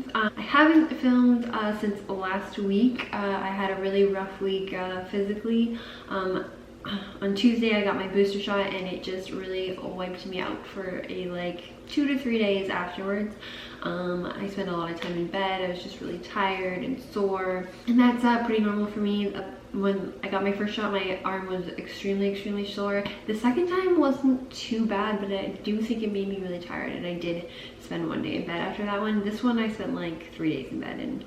films. I haven't filmed since last week. I had a really rough week physically. On Tuesday I got my booster shot and it just really wiped me out for like 2 to 3 days afterwards. I spent a lot of time in bed. I was just really tired and sore, and that's pretty normal for me. When I got my first shot, my arm was extremely sore. The second time wasn't too bad, but I do think it made me really tired, and I did spend 1 day in bed after that one. This one I spent like 3 days in bed and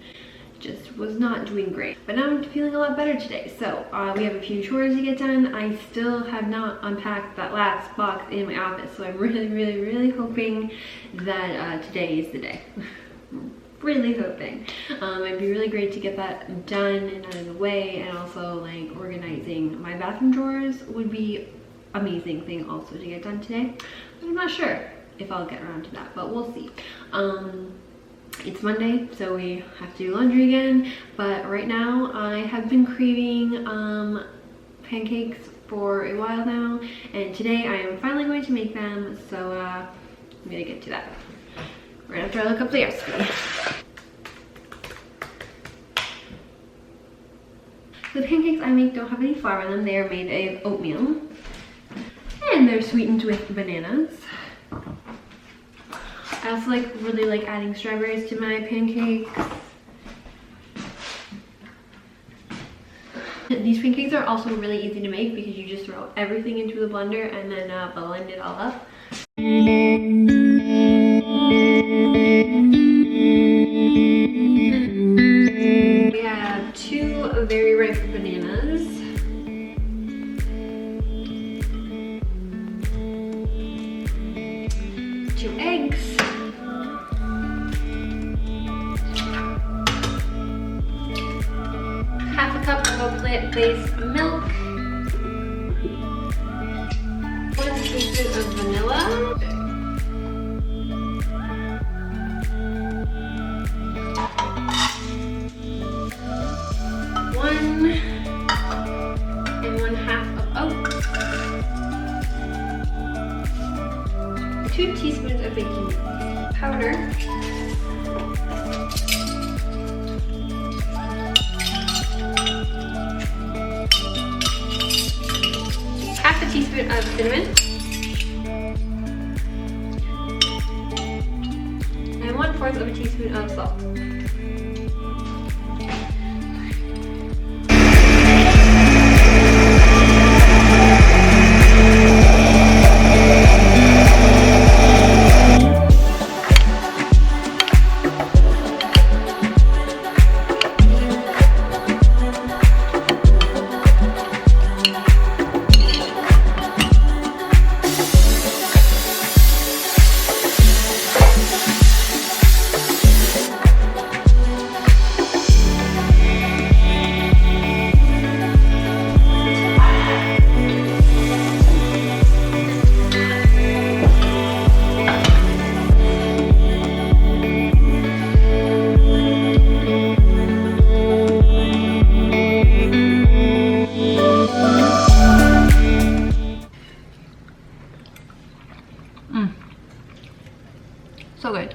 just was not doing great. But now I'm feeling a lot better today. So we have a few chores to get done. I still have not unpacked that last box in my office, so I'm really hoping that today is the day. Really hoping. It'd be really great to get that done and out of the way, and also like organizing my bathroom drawers would be amazing thing also to get done today. But I'm not sure if I'll get around to that, but we'll see. It's Monday, so we have to do laundry again, but right now I have been craving pancakes for a while now, and today I am finally going to make them, so I'm gonna get to that right after I look up the recipe. The pancakes I make don't have any flour in them. They are made of oatmeal, and they're sweetened with bananas. I also really like adding strawberries to my pancakes. These pancakes are also really easy to make because you just throw everything into the blender and then blend it all up. We have 2 very ripe bananas. 2 eggs. Half a cup of plant-based milk. 1 teaspoon of vanilla. 1 1/2 of oats. 2 teaspoons of baking powder. 1/2 teaspoon of cinnamon. And 1/4 of a teaspoon of salt. So good.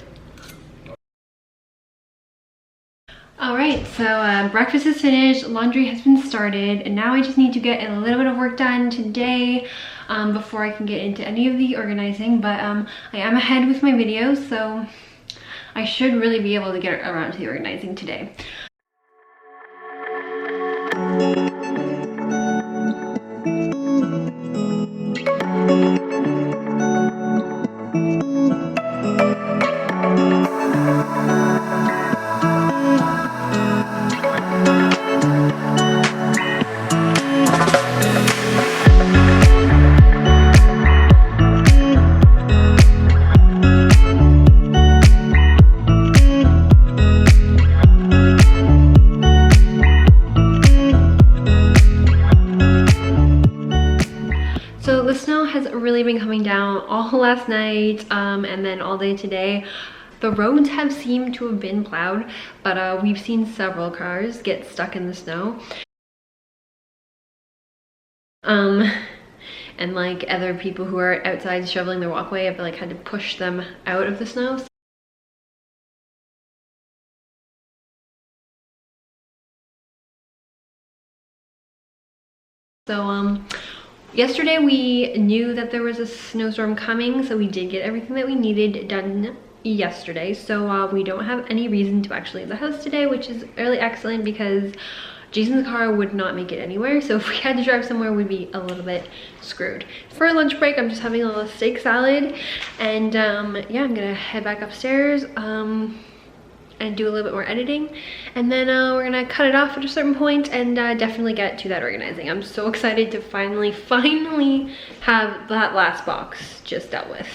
Alright, so breakfast is finished, laundry has been started, and now I just need to get a little bit of work done today before I can get into any of the organizing, but I am ahead with my videos, so I should really be able to get around to the organizing today. Really been coming down all last night and then all day today. The roads have seemed to have been plowed, but we've seen several cars get stuck in the snow. And like other people who are outside shoveling their walkway have like had to push them out of the snow. So yesterday we knew that there was a snowstorm coming, so we did get everything that we needed done yesterday. So we don't have any reason to actually leave the house today, which is really excellent because Jason's car would not make it anywhere. So if we had to drive somewhere, we'd be a little bit screwed. For a lunch break, I'm just having a little steak salad, and yeah, I'm gonna head back upstairs and do a little bit more editing, and then we're gonna cut it off at a certain point and definitely get to that organizing. I'm so excited to finally have that last box just dealt with.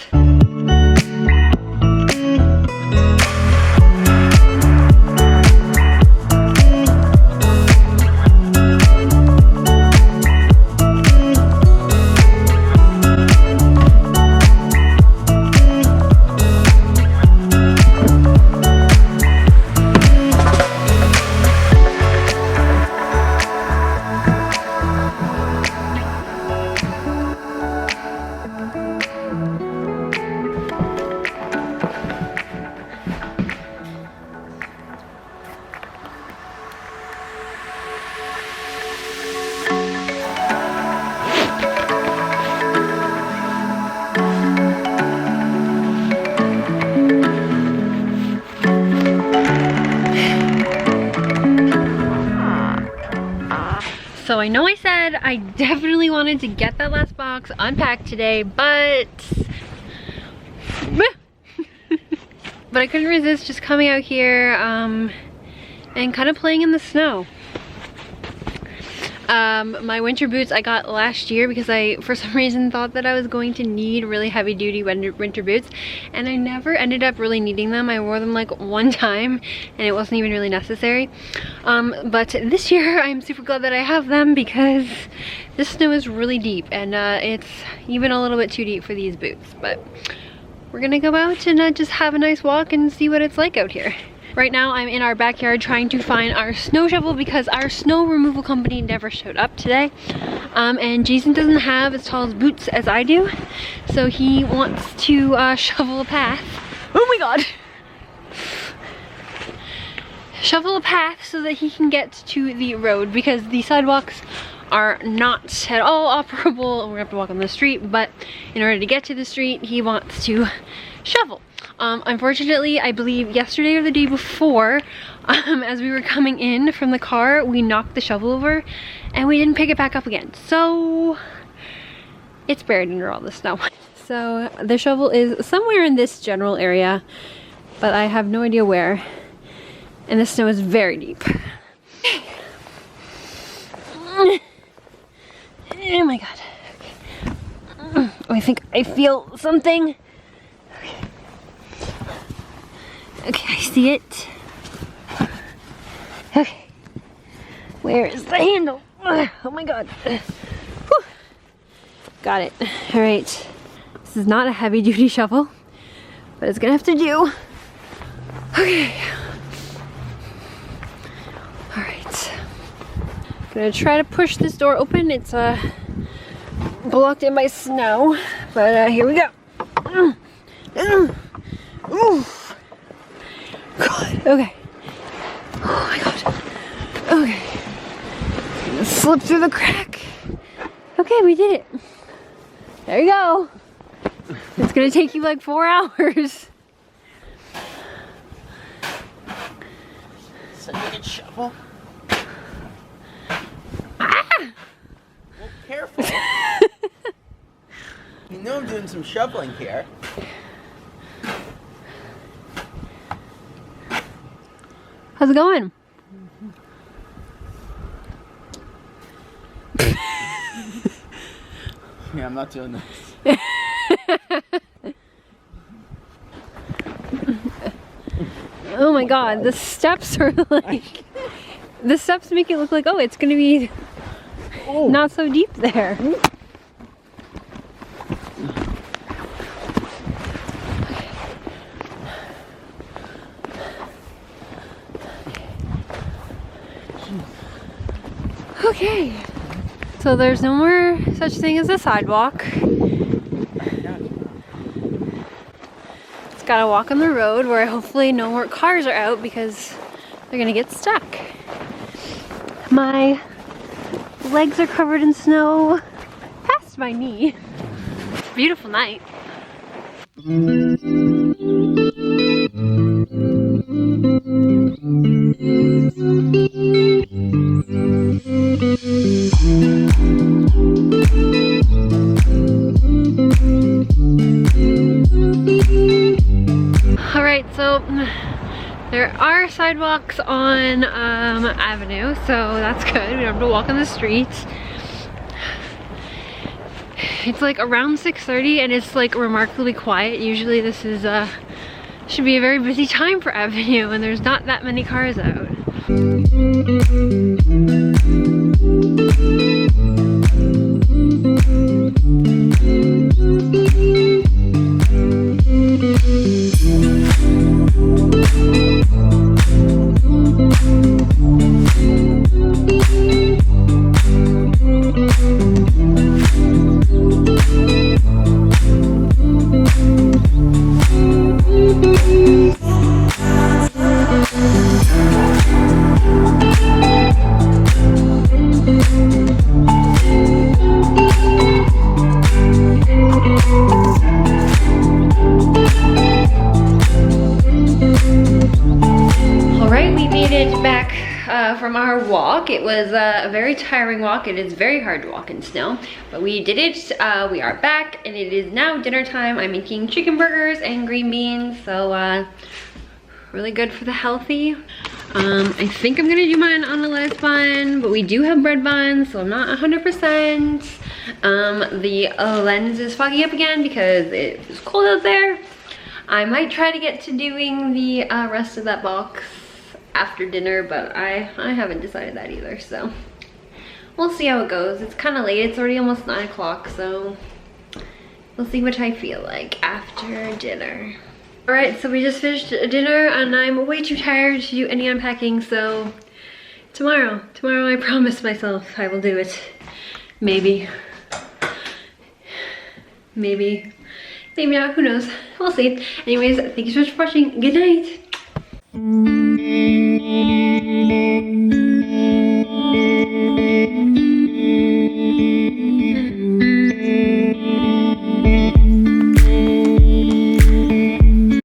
So I know I said I definitely wanted to get that last box unpacked today, but I couldn't resist just coming out here and kind of playing in the snow. My winter boots I got last year because I, for some reason, thought that I was going to need really heavy duty winter boots, and I never ended up really needing them. I wore them like one time and it wasn't even really necessary. But this year I'm super glad that I have them because this snow is really deep, and it's even a little bit too deep for these boots. But we're gonna go out and just have a nice walk and see what it's like out here. Right now I'm in our backyard trying to find our snow shovel because our snow removal company never showed up today. And Jason doesn't have as tall as boots as I do, so he wants to shovel a path. Oh my god! Shovel a path so that he can get to the road because the sidewalks are not at all operable. We're gonna have to walk on the street, but in order to get to the street, he wants to shovel. Unfortunately, I believe yesterday or the day before, as we were coming in from the car, we knocked the shovel over and we didn't pick it back up again. So it's buried under all the snow. So the shovel is somewhere in this general area, but I have no idea where. And the snow is very deep. Oh my god. Okay. I think I feel something. Okay, I see it. Okay. Where is the handle? Oh my god. Whew. Got it. Alright. This is not a heavy duty shovel, but it's gonna have to do. Okay. Alright. Gonna try to push this door open. It's blocked in by snow, but here we go. Ooh. God, okay. Oh my god. Okay. Slip through the crack. Okay, we did it. There you go. It's gonna take you like 4 hours. So you can shovel. Ah! Well, careful. You know I'm doing some shoveling here. How's it going? Yeah, I'm not doing this. Oh my god, the steps are like... The steps make it look like, oh, it's gonna be not so deep there. Okay, so there's no more such thing as a sidewalk. It's gotta walk on the road where hopefully no more cars are out because they're gonna get stuck. My legs are covered in snow past my knee. Beautiful night. Alright, so there are sidewalks on Avenue, so that's good. We don't have to walk on the streets. It's like around 6:30 and it's like remarkably quiet. Usually this is should be a very busy time for Avenue and there's not that many cars out. From our walk. It was a very tiring walk. It is very hard to walk in snow, but we did it. We are back and it is now dinner time. I'm making chicken burgers and green beans, so really good for the healthy. I think I'm gonna do mine on a lettuce bun, but we do have bread buns, so I'm not 100%. The lens is fogging up again because it was cold out there. I might try to get to doing the rest of that box after dinner, but I haven't decided that either, so we'll see how it goes. It's kind of late. It's already almost 9 o'clock, so we'll see what I feel like after dinner. All right, so we just finished dinner and I'm way too tired to do any unpacking, so tomorrow I promise myself I will do it. Maybe not, who knows, we'll see. Anyways, thank you so much for watching. Good night.